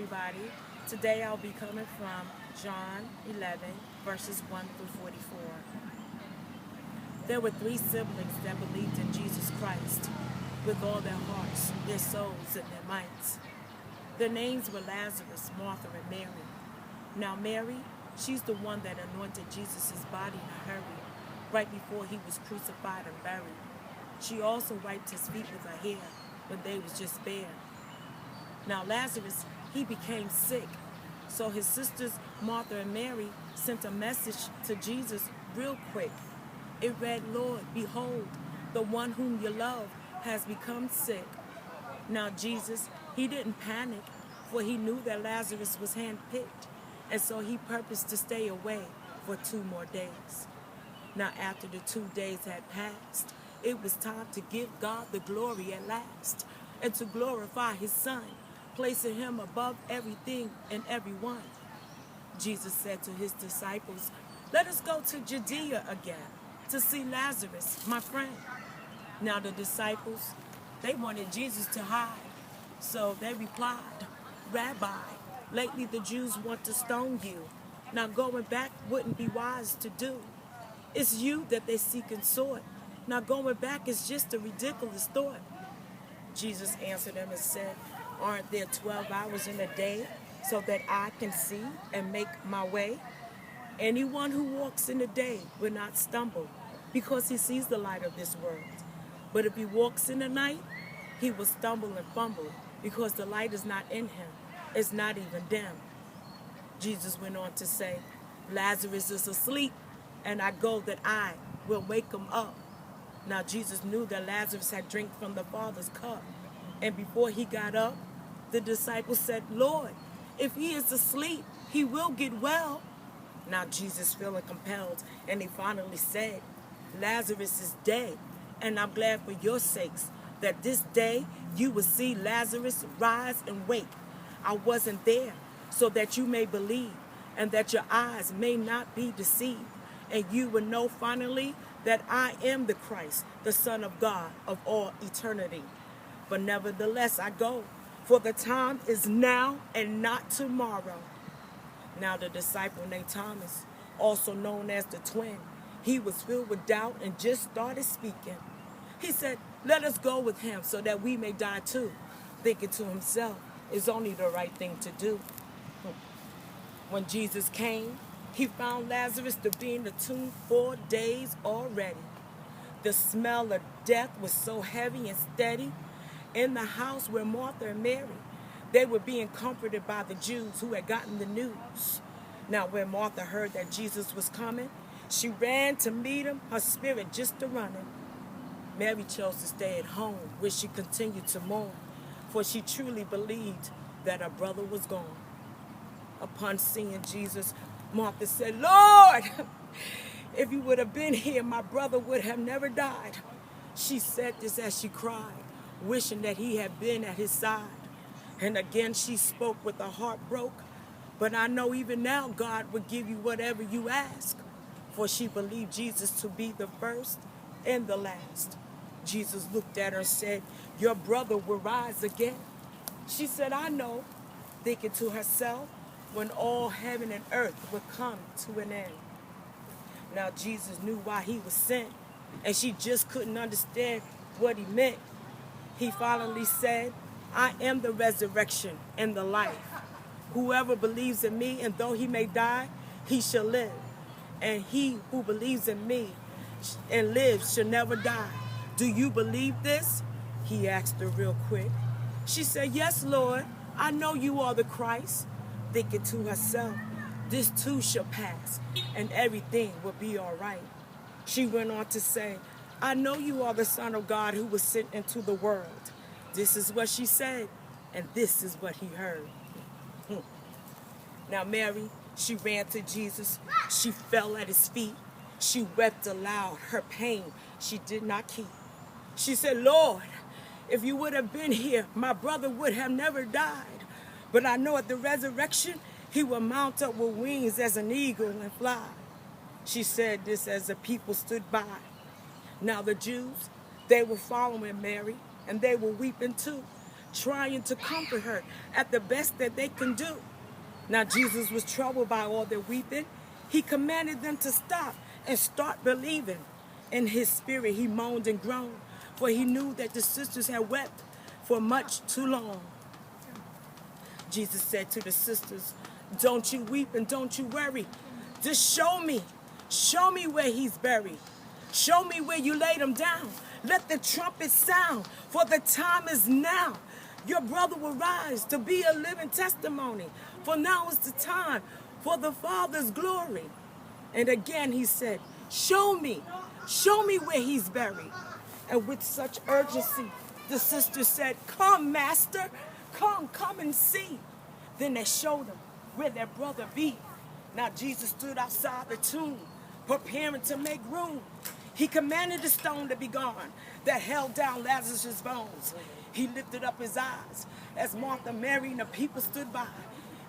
everybody. Today I'll be coming from John 11, verses 1 through 44. There were three siblings that believed in Jesus Christ with all their hearts, their souls, and their minds. Their names were Lazarus, Martha, and Mary. Now Mary, she's the one that anointed Jesus' body in a hurry, right before he was crucified and buried. She also wiped his feet with her hair when they was just bare. Now Lazarus, he became sick. So his sisters, Martha and Mary, sent a message to Jesus real quick. It read, "Lord, behold, the one whom you love has become sick." Now Jesus, he didn't panic, for he knew that Lazarus was handpicked, and so he purposed to stay away for 2 more days. Now after the 2 days had passed, it was time to give God the glory at last, and to glorify his Son, placing him above everything and everyone. Jesus said to his disciples, "Let us go to Judea again to see Lazarus, my friend." Now the disciples, they wanted Jesus to hide. So they replied, "Rabbi, lately the Jews want to stone you. Now going back wouldn't be wise to do. It's you that they seek and sought. Now going back is just a ridiculous thought." Jesus answered them and said, "Aren't there 12 hours in a day so that I can see and make my way? Anyone who walks in the day will not stumble because he sees the light of this world. But if he walks in the night, he will stumble and fumble because the light is not in him. It's not even dim." Jesus went on to say, "Lazarus is asleep, and I go that I will wake him up." Now Jesus knew that Lazarus had drank from the Father's cup. And before he got up, the disciples said, "Lord, if he is asleep, he will get well." Now Jesus, feeling compelled, and he finally said, "Lazarus is dead, and I'm glad for your sakes that this day you will see Lazarus rise and wake. I wasn't there, so that you may believe, and that your eyes may not be deceived, and you will know finally that I am the Christ, the Son of God of all eternity. But nevertheless I go, for the time is now and not tomorrow." Now the disciple named Thomas, also known as the twin, he was filled with doubt and just started speaking. He said, "Let us go with him so that we may die too," thinking to himself, it's only the right thing to do. When Jesus came, he found Lazarus to be in the tomb 4 days already. The smell of death was so heavy and steady. In the house where Martha and Mary, they were being comforted by the Jews who had gotten the news. Now when Martha heard that Jesus was coming, she ran to meet him, her spirit just a running. Mary chose to stay at home, where she continued to mourn, for she truly believed that her brother was gone. Upon seeing Jesus, Martha said, "Lord, if you would have been here, my brother would have never died." She said this as she cried, wishing that he had been at his side. And again she spoke with her heart broke, "But I know even now God will give you whatever you ask." For she believed Jesus to be the first and the last. Jesus looked at her and said, "Your brother will rise again." She said, "I know," thinking to herself, when all heaven and earth would come to an end. Now Jesus knew why he was sent, and she just couldn't understand what he meant. He finally said, "I am the resurrection and the life. Whoever believes in me, and though he may die, he shall live. And he who believes in me and lives shall never die. Do you believe this?" He asked her real quick. She said, "Yes, Lord, I know you are the Christ," thinking to herself, this too shall pass, and everything will be all right. She went on to say, "I know you are the Son of God who was sent into the world." This is what she said, and this is what he heard. Now Mary, she ran to Jesus. She fell at his feet. She wept aloud. Her pain she did not keep. She said, "Lord, if you would have been here, my brother would have never died. But I know at the resurrection, he will mount up with wings as an eagle and fly." She said this as the people stood by. Now the Jews, they were following Mary, and they were weeping too. trying to comfort her at the best that they can do. Now Jesus was troubled by all their weeping. He commanded them to stop and start believing. In his spirit he moaned and groaned, for he knew that the sisters had wept for much too long. Jesus said to the sisters, "Don't you weep and don't you worry. Just show me where he's buried. Show me where you laid him down. Let the trumpet sound, for the time is now. Your brother will rise to be a living testimony, for now is the time for the Father's glory." And again he said, show me where he's buried. And with such urgency, the sisters said, "Come, Master, come and see." Then they showed him where their brother be. Now Jesus stood outside the tomb, preparing to make room. He commanded the stone to be gone that held down Lazarus' bones. He lifted up his eyes as Martha, Mary, and the people stood by.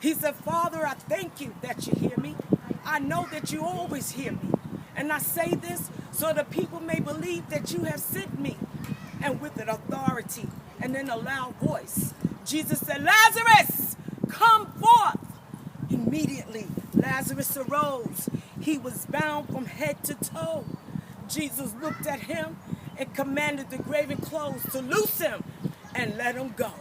He said, "Father, I thank you that you hear me. I know that you always hear me. And I say this so the people may believe that you have sent me." And with an authority and in a loud voice, Jesus said, "Lazarus, come forth." Immediately, Lazarus arose. He was bound from head to toe. Jesus looked at him and commanded the graven clothes to loose him and let him go.